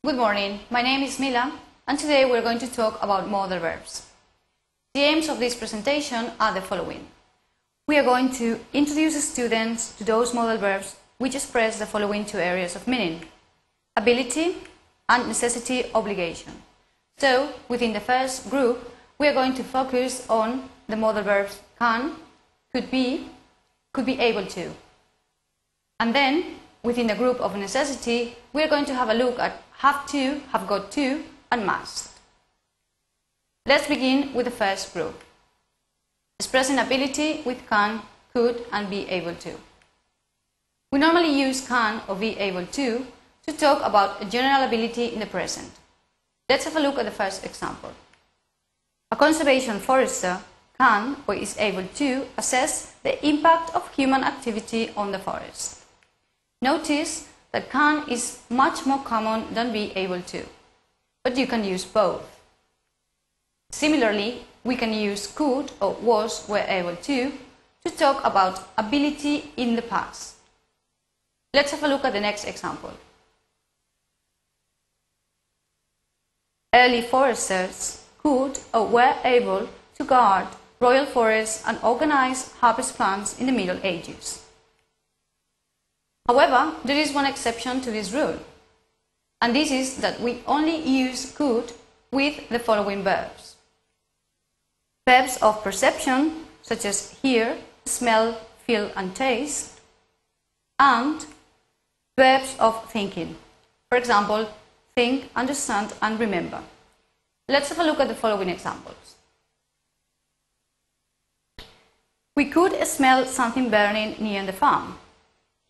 Good morning, my name is Mila and today we're going to talk about modal verbs. The aims of this presentation are the following. We are going to introduce students to those modal verbs which express the following two areas of meaning: ability and necessity obligation. So, within the first group, we are going to focus on the modal verbs can, could be able to. And then, within the group of necessity, we are going to have a look at have to, have got to, and must. Let's begin with the first group. Expressing ability with can, could, and be able to. We normally use can or be able to talk about a general ability in the present. Let's have a look at the first example. A conservation forester can or is able to assess the impact of human activity on the forest. Notice that can is much more common than be able to, but you can use both. Similarly, we can use could or was were able to talk about ability in the past. Let's have a look at the next example. Early foresters could or were able to guard royal forests and organize harvest plans in the Middle Ages. However, there is one exception to this rule, and this is that we only use could with the following verbs. Verbs of perception, such as hear, smell, feel, and taste, and verbs of thinking. For example, think, understand, and remember. Let's have a look at the following examples. We could smell something burning near the farm.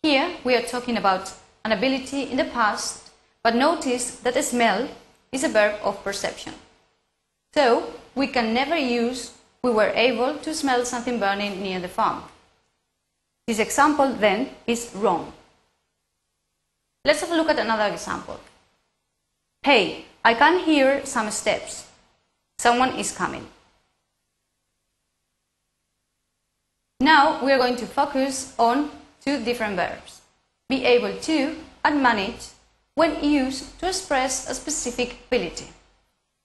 Here we are talking about an ability in the past, but notice that a smell is a verb of perception. So we can never use we were able to smell something burning near the farm. This example then is wrong. Let's have a look at another example. Hey, I can hear some steps. Someone is coming. Now we are going to focus on two different verbs, be able to and manage, when used to express a specific ability.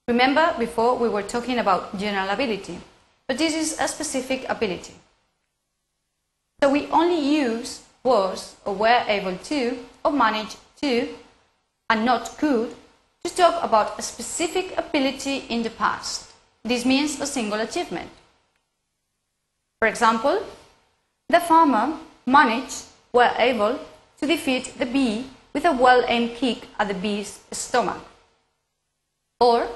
Remember, before we were talking about general ability, but this is a specific ability. So we only use was or were able to or managed to and not could to talk about a specific ability in the past. This means a single achievement. For example, the farmer managed, were able to defeat the bee with a well-aimed kick at the bee's stomach. Or,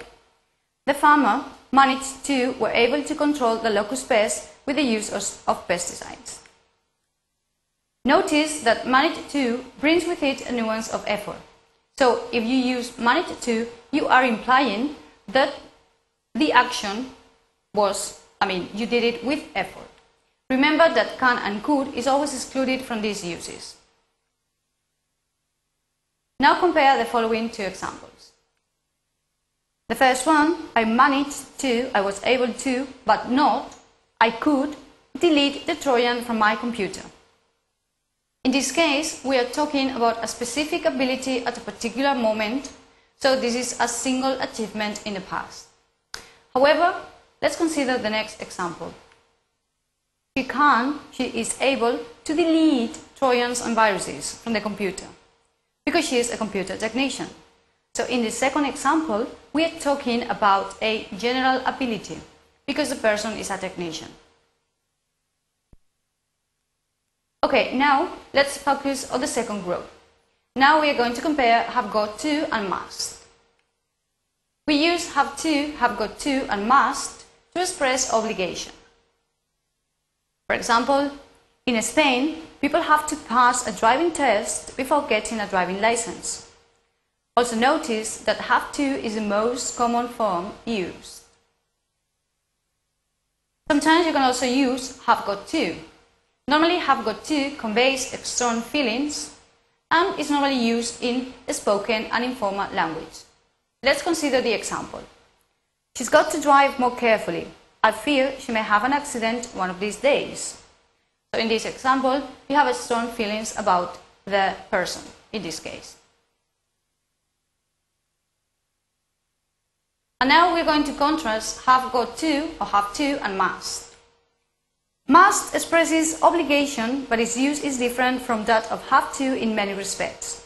the farmer managed to, were able to control the locust pest with the use of pesticides. Notice that managed to brings with it a nuance of effort. So, if you use managed to, you are implying that the action was, you did it with effort. Remember that can and could is always excluded from these uses. Now compare the following two examples. The first one, I managed to, I was able to, but not, I could, delete the Trojan from my computer. In this case, we are talking about a specific ability at a particular moment, so this is a single achievement in the past. However, let's consider the next example. She is able to delete Trojans and viruses from the computer because she is a computer technician. So in the second example, we are talking about a general ability because the person is a technician. Okay, now let's focus on the second group. Now we are going to compare have got to and must. We use have got to, and must to express obligation. For example, in Spain, people have to pass a driving test before getting a driving license. Also notice that have to is the most common form used. Sometimes you can also use have got to. Normally have got to conveys strong feelings and is normally used in spoken and informal language. Let's consider the example. She's got to drive more carefully. I fear she may have an accident one of these days. So in this example, you have strong feelings about the person in this case. And now we're going to contrast have got to or have to and must. Must expresses obligation, but its use is different from that of have to in many respects.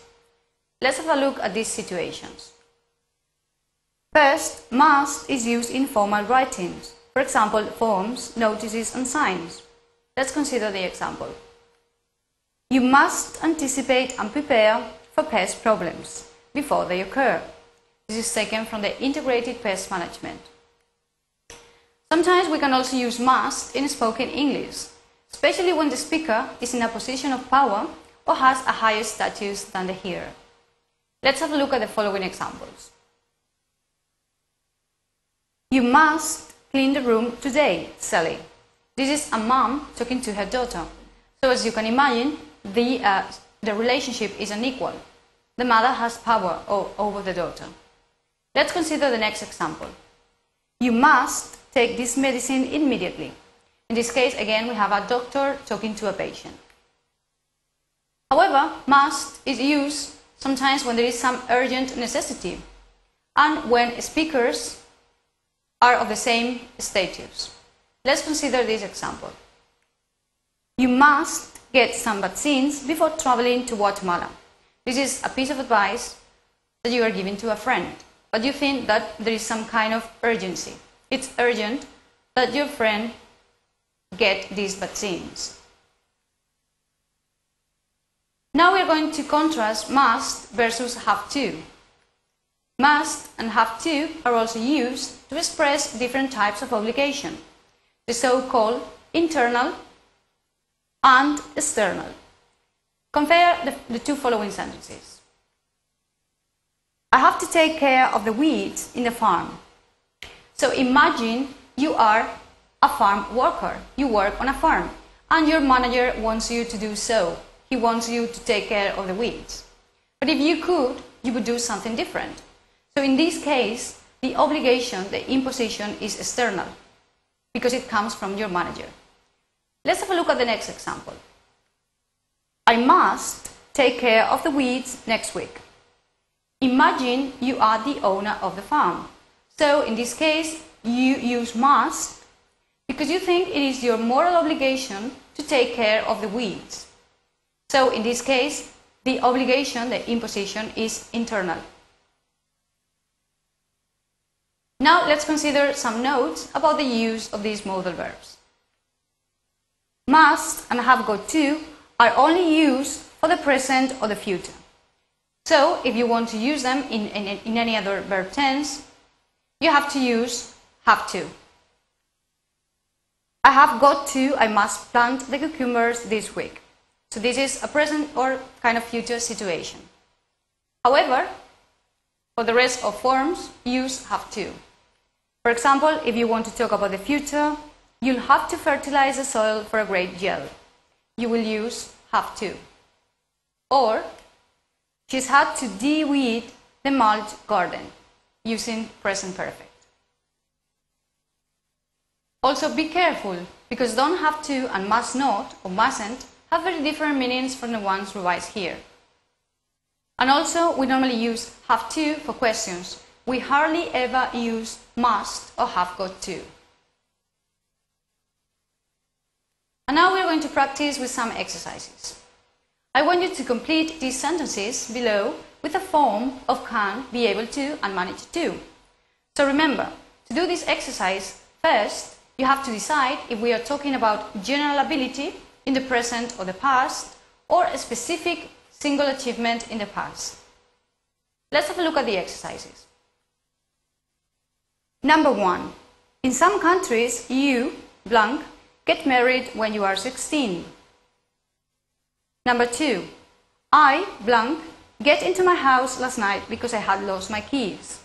Let's have a look at these situations. First, must is used in formal writings, for example, forms, notices and signs. Let's consider the example. You must anticipate and prepare for pest problems before they occur. This is taken from the Integrated Pest Management. Sometimes we can also use must in spoken English, especially when the speaker is in a position of power or has a higher status than the hearer. Let's have a look at the following examples. You must clean the room today, Sally. This is a mom talking to her daughter. So as you can imagine, the relationship is unequal. The mother has power over the daughter. Let's consider the next example. You must take this medicine immediately. In this case, again, we have a doctor talking to a patient. However, must is used sometimes when there is some urgent necessity and when speakers are of the same status. Let's consider this example. You must get some vaccines before traveling to Guatemala. This is a piece of advice that you are giving to a friend, but you think that there is some kind of urgency. It's urgent that your friend get these vaccines. Now we are going to contrast must versus have to. Must and have to are also used to express different types of obligation, the so-called internal and external. Compare the two following sentences. I have to take care of the weeds in the farm. So imagine you are a farm worker. You work on a farm and your manager wants you to do so. He wants you to take care of the weeds. But if you could, you would do something different. So in this case, the obligation, the imposition is external because it comes from your manager. Let's have a look at the next example. I must take care of the weeds next week. Imagine you are the owner of the farm. So in this case, you use must because you think it is your moral obligation to take care of the weeds. So in this case, the obligation, the imposition is internal. Now let's consider some notes about the use of these modal verbs. Must and have got to are only used for the present or the future. So if you want to use them in any other verb tense, you have to use have to. I have got to, I must plant the cucumbers this week. So this is a present or kind of future situation. However, for the rest of forms, use have to. For example, if you want to talk about the future, you'll have to fertilize the soil for a great yield. You will use have to. Or, she's had to de-weed the mulch garden, using present perfect. Also be careful, because don't have to and must not or mustn't have very different meanings from the ones revised here. And also, we normally use have to for questions. We hardly ever use must or have got to. And now we're going to practice with some exercises. I want you to complete these sentences below with a form of can, be able to, and manage to. So remember, to do this exercise, first, you have to decide if we are talking about general ability in the present or the past, or a specific single achievement in the past. Let's have a look at the exercises. Number 1. In some countries, you, blank, get married when you are 16. Number 2. I, blank, get into my house last night because I had lost my keys.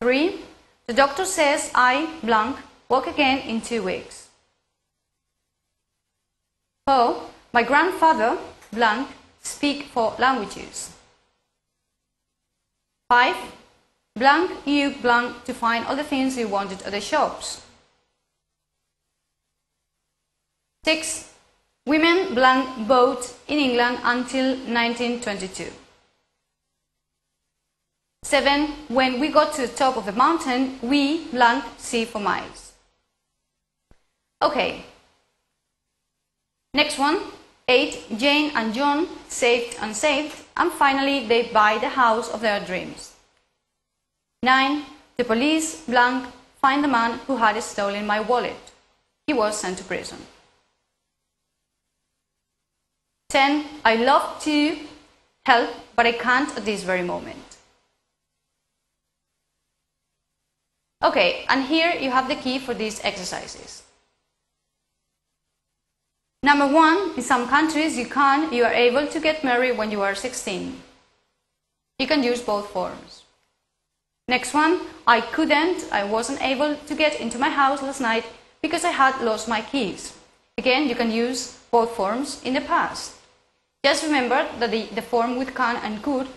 3. The doctor says I, blank, walk again in 2 weeks. 4. My grandfather, blank, speak 4 languages. 5. Blank, you, blank, to find all the things you wanted at the shops. 6. Women, blank, vote in England until 1922. 7. When we got to the top of the mountain, we blank see for miles. Okay. Next one. 8. Jane and John saved and saved, and finally they buy the house of their dreams. 9. The police blank find the man who had stolen my wallet. He was sent to prison. 10. I love to help, but I can't at this very moment. Okay, and here you have the key for these exercises. Number 1, in some countries you are able to get married when you are 16. You can use both forms. Next one, I wasn't able to get into my house last night because I had lost my keys. Again, you can use both forms in the past. Just remember that the form with can and could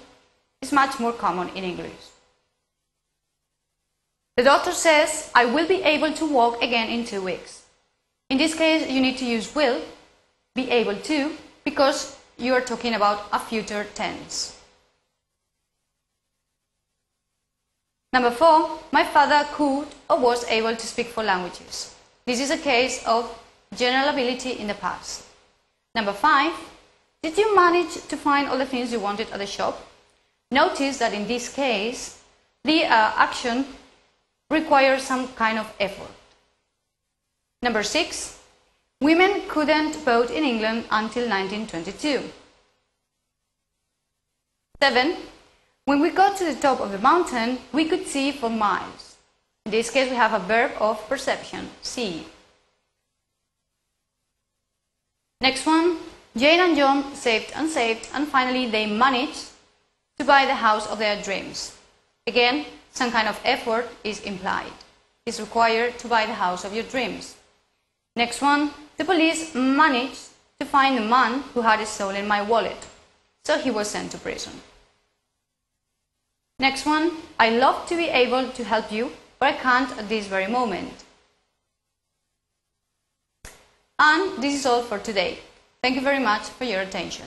is much more common in English. The doctor says, I will be able to walk again in 2 weeks. In this case, you need to use will, be able to, because you are talking about a future tense. Number 4, my father could or was able to speak 4 languages. This is a case of general ability in the past. Number 5, did you manage to find all the things you wanted at the shop? Notice that in this case, the action requires some kind of effort. Number 6, women couldn't vote in England until 1922. 7, when we got to the top of the mountain, we could see for miles. In this case, we have a verb of perception, see. Next one, Jane and John saved, and finally they managed to buy the house of their dreams. Again, some kind of effort is implied. It's required to buy the house of your dreams. Next one, the police managed to find the man who had stolen my wallet, so he was sent to prison. Next one, I love to be able to help you, but I can't at this very moment. And this is all for today. Thank you very much for your attention.